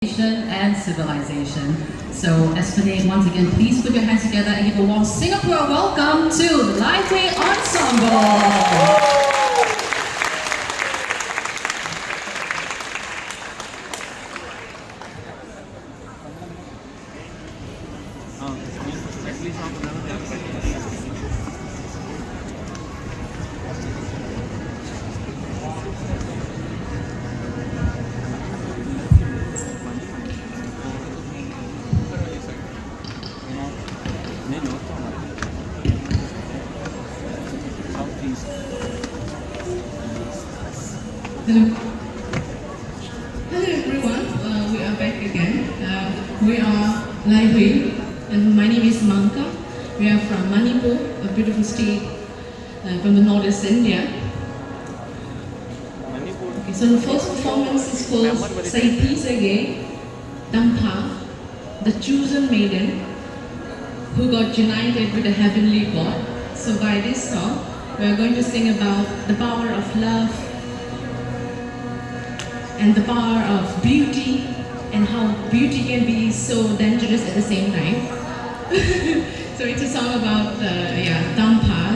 And civilization. So, esplanade, once again, please put your hands together and give a warm Singapore welcome to the Lively Ensemble. Hello. Hello everyone, we are back again. We are Lively and my name is Manka. We are from Manipur, a beautiful state from the northeast India. Okay, so the first performance is called Say Peace Again, Dampa, the chosen maiden who got united with the heavenly God. So by this song, we are going to sing about the power of love and the power of beauty and how beauty can be so dangerous at the same time. So it's a song about Dampa.